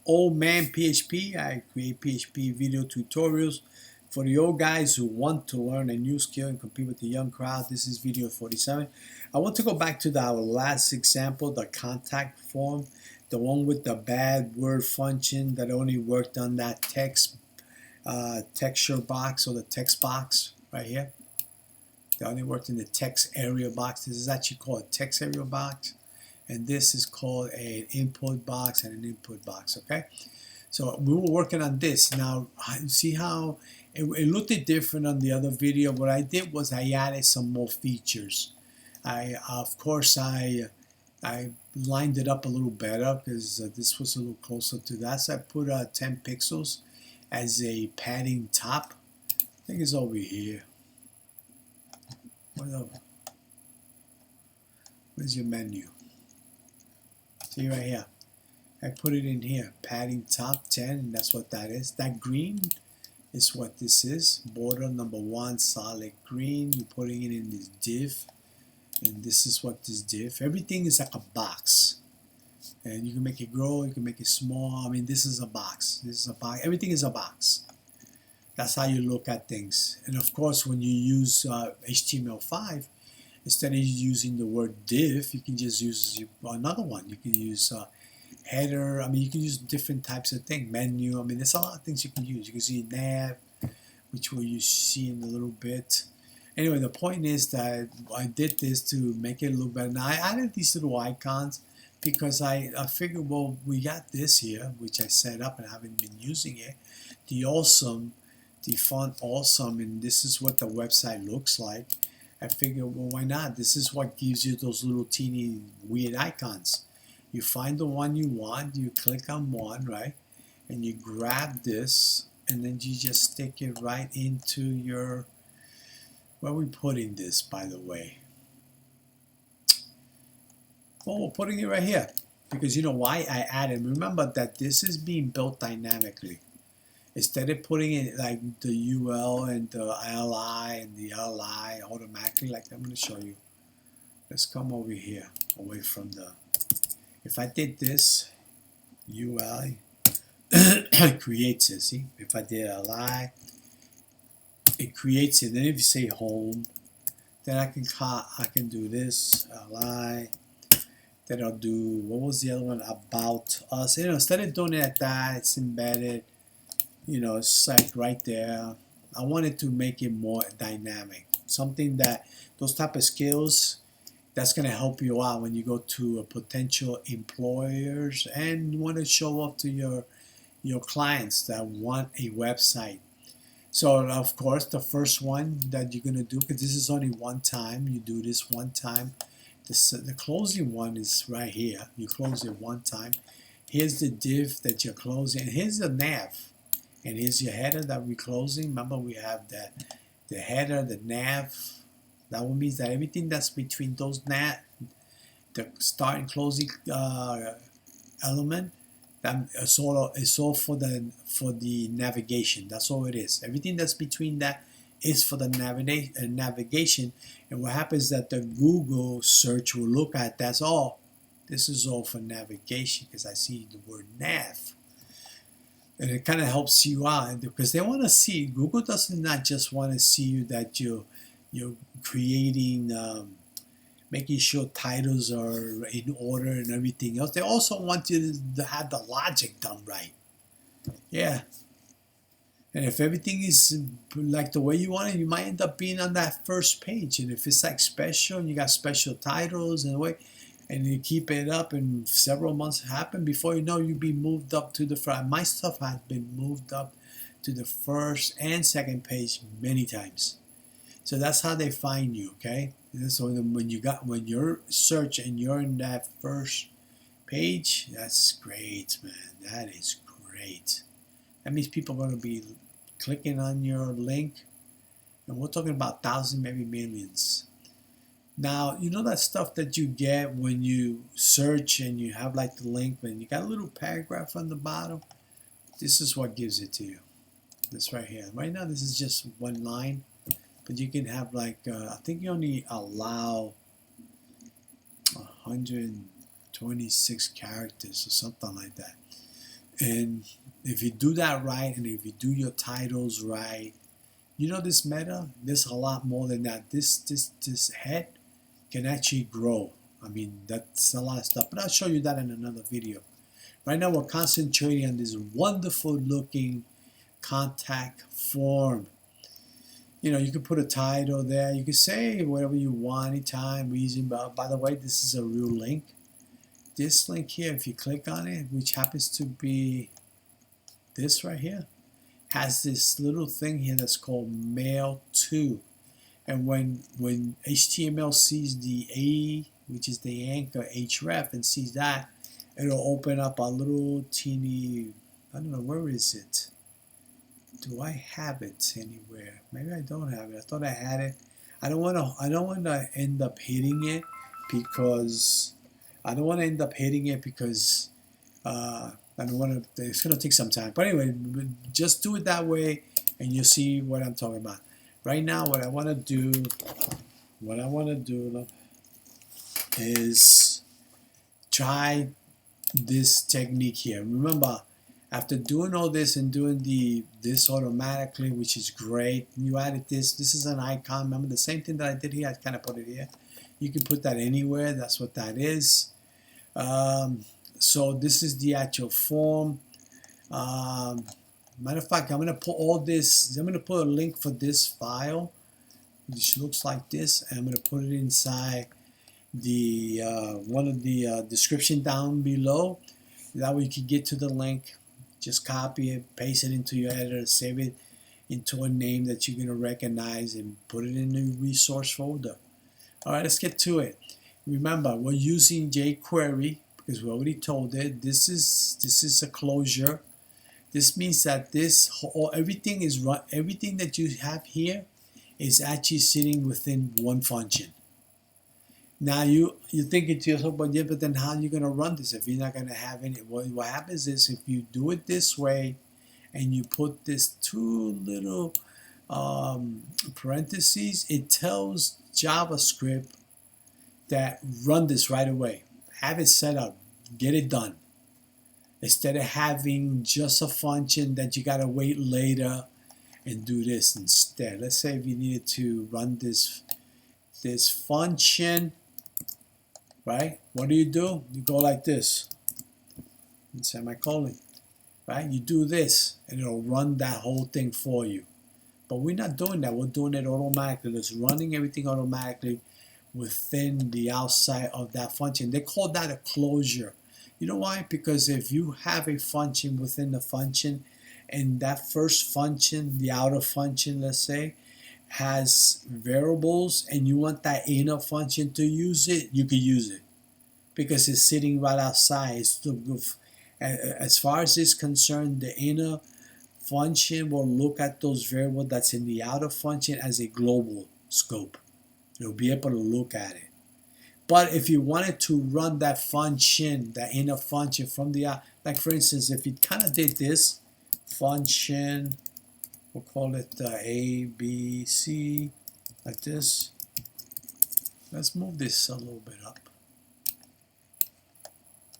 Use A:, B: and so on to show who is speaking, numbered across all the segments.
A: Old Man PHP. I create PHP video tutorials for the old guys who want to learn a new skill and compete with the young crowd. This is video 47. I want to go back to our last example, the contact form, the one with the BadWords function that only worked on that texture box or the text box right here. They only worked in the text area box. This is actually called a text area box, and this is called an input box and an input box. Okay, so we were working on this. Now see how it looked different on the other video. What I did was I added some more features. Of course I lined it up a little better because this was a little closer to that. So I put 10 pixels as a padding top. I think it's over here. Where's your menu? See right here. I put it in here. Padding top 10, and that's what that is. That green is what this is. Border number 1, solid green. You're putting it in this div. And this is what this div. Everything is like a box. And you can make it grow, you can make it small. I mean, this is a box. This is a box. Everything is a box. That's how you look at things. And of course, when you use HTML5, instead of using the word div, you can just use another one. You can use header. I mean, you can use different types of things. Menu. I mean, there's a lot of things you can use. You can see nav, which you see in a little bit. Anyway, the point is that I did this to make it a little better. Now, I added these little icons because I figured, well, we got this here, which I set up and I haven't been using it. The font awesome, and this is what the website looks like. I figured, well, why not? This is what gives you those little teeny weird icons. You find the one you want, you click on one, right? And you grab this, and then you just stick it right into your, where are we putting this, by the way? Well, we're putting it right here. Because you know why I added, remember that this is being built dynamically. Instead of putting it like the UL and the LI and the LI automatically, like I'm going to show you. Let's come over here, away from the, if I did this, UL, it creates it, see? If I did LI, it creates it. Then if you say home, then I can do this, LI, then I'll do, what was the other one, about us. You know, instead of doing it like that, it's embedded. You know, it's like right there. I wanted to make it more dynamic. Something that, those type of skills, that's going to help you out when you go to potential employers and you want to show up to your clients that want a website. So, of course, the first one that you're going to do, because this is only one time, you do this one time. The closing one is right here. You close it one time. Here's the div that you're closing. Here's the nav. And here's your header that we're closing. Remember, we have the header, the nav. That one means that everything that's between those nav, the start and closing element, it's all for the navigation. That's all it is. Everything that's between that is for the navigation. And what happens is that the Google search will look at, that's all. This is all for navigation because I see the word nav. And it kind of helps you out because they want to see, Google does not just want to see you that you're creating, making sure titles are in order and everything else. They also want you to have the logic done right. Yeah. And if everything is like the way you want it, you might end up being on that first page. And if it's like special and you got special titles and way, and you keep it up and several months happen, before you know, you'll be moved up to the front. My stuff has been moved up to the first and second page many times. So that's how they find you, okay? And so when you're search and you're in that first page, that's great, man. That is great. That means people are going to be clicking on your link, and we're talking about thousands, maybe millions. Now, you know that stuff that you get when you search and you have like the link, and you got a little paragraph on the bottom? This is what gives it to you. This right here. Right now, this is just one line, but you can have like, I think you only allow 126 characters or something like that. And if you do that right, and if you do your titles right, you know this meta, there's a lot more than that. This head can actually grow. I mean, that's a lot of stuff, but I'll show you that in another video. Right now we're concentrating on this wonderful looking contact form. You know, you can put a title there. You can say whatever you want, anytime, reason. But by the way, this is a real link. This link here, if you click on it, which happens to be this right here, has this little thing here that's called mail to. And when HTML sees the A, which is the anchor href, and sees that, it'll open up a little teeny, I don't know, where is it? Do I have it anywhere? Maybe I don't have it. I thought I had it. I don't want to end up hitting it because I don't want to. It's going to take some time. But anyway, just do it that way, and you'll see what I'm talking about. Right now, what I want to do is try this technique here. Remember, after doing all this and doing this automatically, which is great, you added this. This is an icon. Remember the same thing that I did here? I kind of put it here. You can put that anywhere. That's what that is. So this is the actual form. Matter of fact, I'm going to put all this. I'm going to put a link for this file, which looks like this. And I'm going to put it inside the one of the description down below. That way you can get to the link. Just copy it, paste it into your editor, save it into a name that you're going to recognize, and put it in the resource folder. All right, let's get to it. Remember, we're using jQuery because we already told it. This is a closure. This means that everything that you have here is actually sitting within one function. Now you think to yourself, but then how are you going to run this if you're not going to have any? Well, what happens is if you do it this way, and you put this two little parentheses, it tells JavaScript that run this right away. Have it set up, get it done. Instead of having just a function that you got to wait later and do this instead. Let's say if you needed to run this function, right? What do? You go like this, and semicolon, right? You do this, and it'll run that whole thing for you. But we're not doing that. We're doing it automatically. It's running everything automatically within the outside of that function. They call that a closure. You know why? Because if you have a function within the function, and that first function, the outer function, let's say, has variables, and you want that inner function to use it, you can use it because it's sitting right outside. As far as it's concerned, the inner function will look at those variables that's in the outer function as a global scope. You'll be able to look at it. But if you wanted to run that function, that inner function from the out, like for instance, if you kind of did this function, we'll call it A, B, C, like this. Let's move this a little bit up.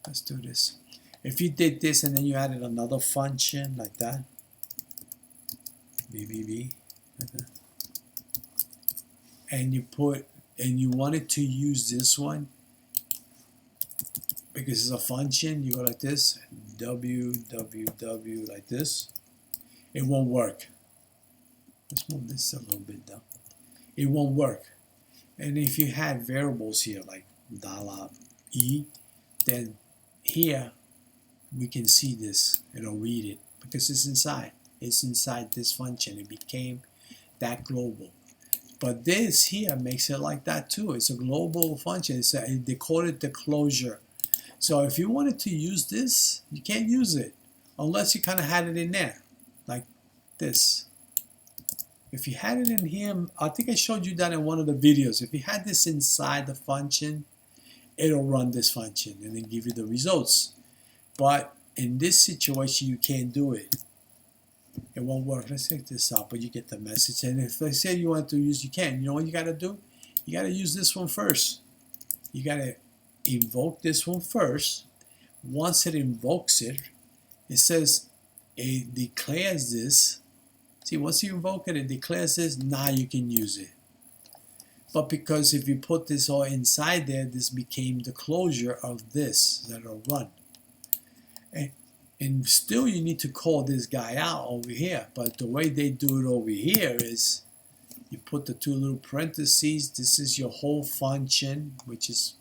A: Let's do this. If you did this and then you added another function like that, B, like that, and you wanted to use this one because it's a function, you go like this, www, like this, it won't work. Let's move this a little bit down. It won't work. And if you had variables here like $e, then here we can see this. It'll read it because it's inside. It's inside this function. It became that global. But this here makes it like that too. It's a global function. They call it the closure. So if you wanted to use this, you can't use it unless you kind of had it in there, like this. If you had it in here, I think I showed you that in one of the videos. If you had this inside the function, it'll run this function and then give you the results. But in this situation, you can't do it. It won't work. Let's take this out, but you get the message. And if they say you want to use, you can. You know what you got to do? You got to use this one first. You got to invoke this one first. Once it invokes it, it says it declares this. See, once you invoke it, it declares this. Now you can use it. But because if you put this all inside there, this became the closure of this that'll run. And still you need to call this guy out over here. But the way they do it over here is you put the two little parentheses. This is your whole function, which is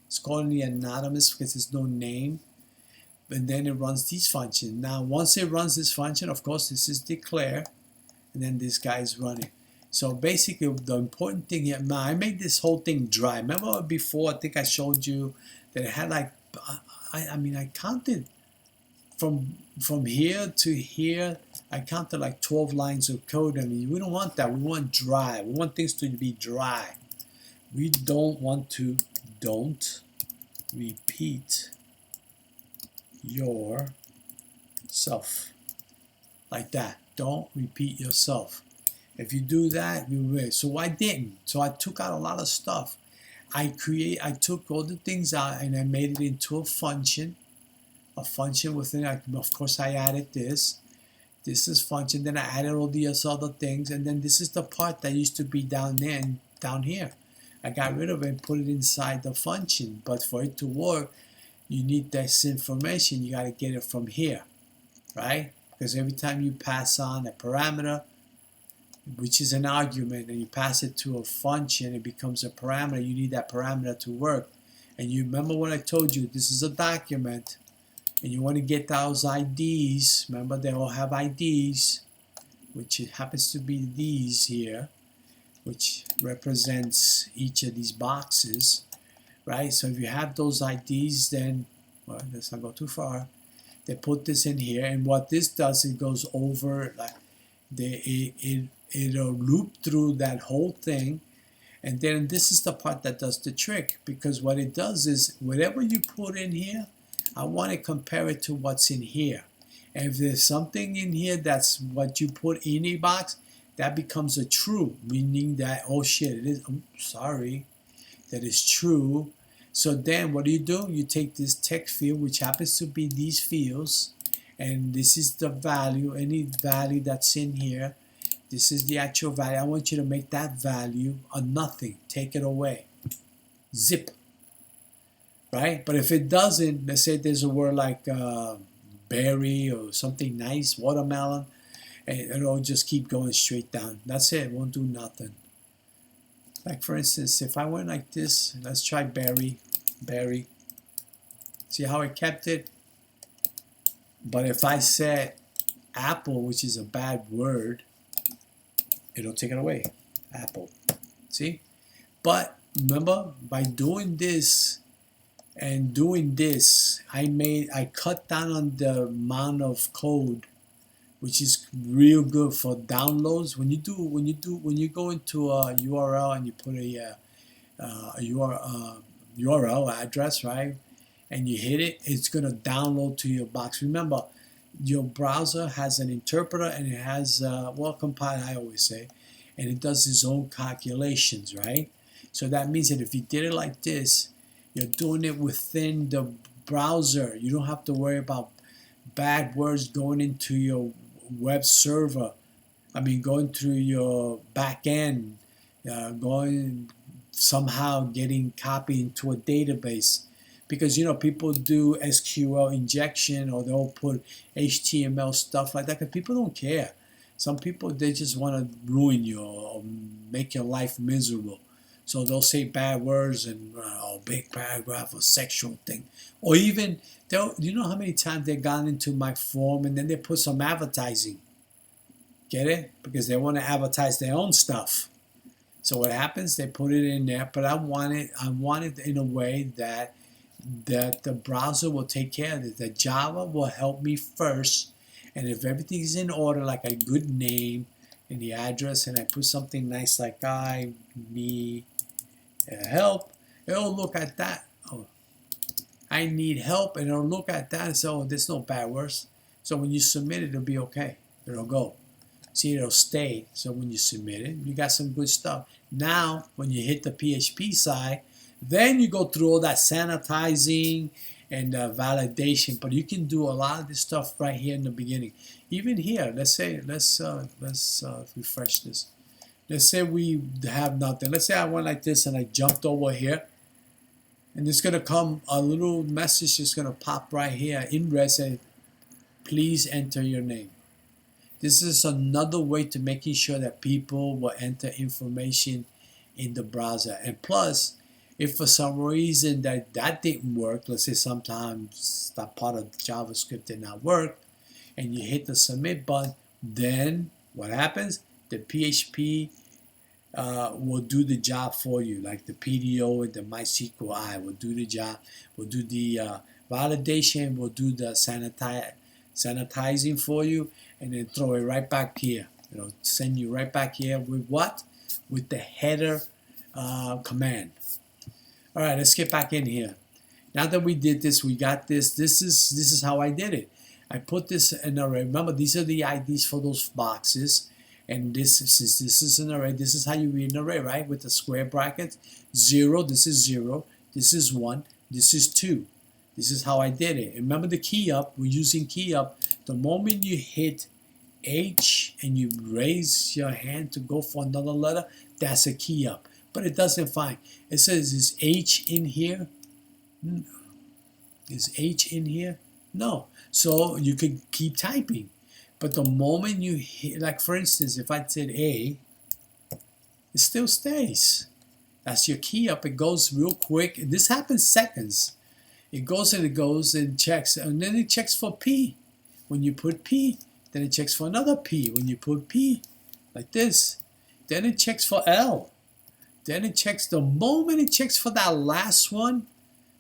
A: it's called the anonymous because there's no name. And then it runs these functions. Now, once it runs this function, of course, this is declare. And then this guy is running. So basically, the important thing here, now I made this whole thing dry. Remember before, I think I showed you that it had like, I mean, I counted from here to here, I counted like 12 lines of code. I mean, we don't want that. We want dry. We want things to be dry. We don't want to, don't repeat yourself. Like that. Don't repeat yourself. If you do that, you will. So I didn't. So I took out a lot of stuff. I took all the things out and I made it into a function within it. Of course, I added this. This is function. Then I added all these other things. And then this is the part that used to be down there and down here. I got rid of it and put it inside the function. But for it to work, you need this information. You got to get it from here, right? Because every time you pass on a parameter, which is an argument, and you pass it to a function, it becomes a parameter. You need that parameter to work. And you remember what I told you, this is a document, and you want to get those IDs. Remember, they all have IDs, which it happens to be these here, which represents each of these boxes, right? So if you have those IDs, then, well, let's not go too far. They put this in here, and what this does, it goes over, like, it'll loop through that whole thing, and then this is the part that does the trick, because what it does is whatever you put in here, I want to compare it to what's in here. And if there's something in here that's what you put in a box, that becomes a true, meaning that, oh shit, it is, I'm sorry, that is true. So then what do? You take this text field, which happens to be these fields, and this is the value, any value that's in here. This is the actual value. I want you to make that value a nothing. Take it away. Zip. Right? But if it doesn't, let's say there's a word like berry or something nice, watermelon, and it'll just keep going straight down. That's it. It won't do nothing. Like for instance, if I went like this, let's try berry. See how I kept it? But if I said apple, which is a bad word, it'll take it away. Apple. See? But remember, by doing this and doing this, I cut down on the amount of code, which is real good for downloads. When you go into a URL and you put a URL address, right? And you hit it, it's gonna download to your box. Remember, your browser has an interpreter and it has well, compile, I always say, and it does its own calculations, right? So that means that if you did it like this, you're doing it within the browser. You don't have to worry about BadWords going into your web server. I mean, going through your back end, going somehow getting copied into a database. Because, you know, people do SQL injection or they'll put HTML stuff like that because people don't care. Some people, they just want to ruin you or make your life miserable. So they'll say bad words and a big paragraph or sexual thing. Or even, you know how many times they've gone into my form and then they put some advertising. Get it? Because they want to advertise their own stuff. So what happens? They put it in there, but I want it in a way that the browser will take care of it. The Java will help me first, and if everything is in order, like a good name and the address, and I put something nice like I need help, it'll look at that. Oh, I need help, and it'll look at that and say, oh, there's no bad words. So when you submit it, it'll be okay. It'll go. See, it'll stay. So when you submit it, you got some good stuff. Now, when you hit the PHP side, then you go through all that sanitizing and validation, but you can do a lot of this stuff right here in the beginning. Even here, let's refresh this. Let's say we have nothing. Let's say I went like this and I jumped over here, and it's gonna come a little message is gonna pop right here in red saying, please enter your name. This is another way to making sure that people will enter information in the browser. And plus, if for some reason that didn't work, let's say sometimes that part of JavaScript did not work, and you hit the submit button, then what happens? The PHP will do the job for you, like the PDO and the MySQL will do the job, will do the validation, will do the sanitizing for you, and then throw it right back here. Send you right back here with what? With the header command. All right, let's get back in here. Now that we did this, we got this. This is how I did it. I put this in an array. Remember, these are the IDs for those boxes, and this is an array. This is how you read an array, right? With the square brackets. 0. This is 0. This is 1. This is 2. This is how I did it. Remember the key up. We're using key up. The moment you hit H and you raise your hand to go for another letter, that's a key up. But it doesn't find. It says, is H in here? No. Is H in here? No. So you could keep typing. But the moment you hit, like for instance, if I said A, it still stays. That's your key up. It goes real quick. This happens seconds. It goes and checks. And then it checks for P. When you put P, then it checks for another P. When you put P, like this, then it checks for L. Then it checks, the moment it checks for that last one,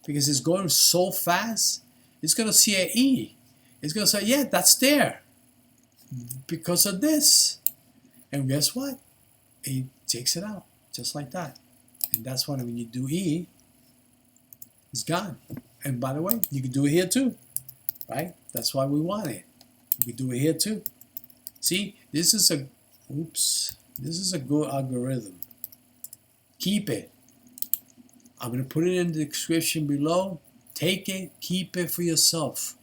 A: because it's going so fast, it's going to see an E. It's going to say, yeah, that's there because of this. And guess what? It takes it out just like that. And that's why when you do E, it's gone. And by the way, you can do it here too, right? That's why we want it. We do it here too. See, this is a good algorithm. Keep it. I'm going to put it in the description below. Take it, keep it for yourself.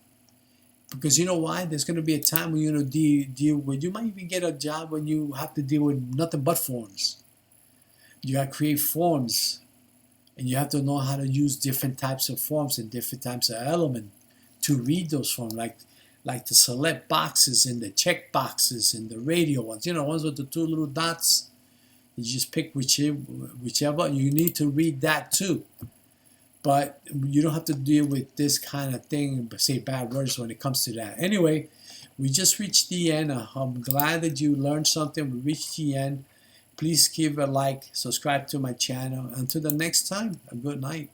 A: Because you know why? There's going to be a time when you're going to deal with, you might even get a job when you have to deal with nothing but forms. You got to create forms. And you have to know how to use different types of forms and different types of elements to read those forms. Like the select boxes and the check boxes and the radio ones. You know, ones with the 2 little dots. You just pick whichever. You need to read that too. But you don't have to deal with this kind of thing, say BadWords when it comes to that. Anyway, we just reached the end. I'm glad that you learned something. We reached the end. Please give a like, subscribe to my channel. Until the next time, a good night.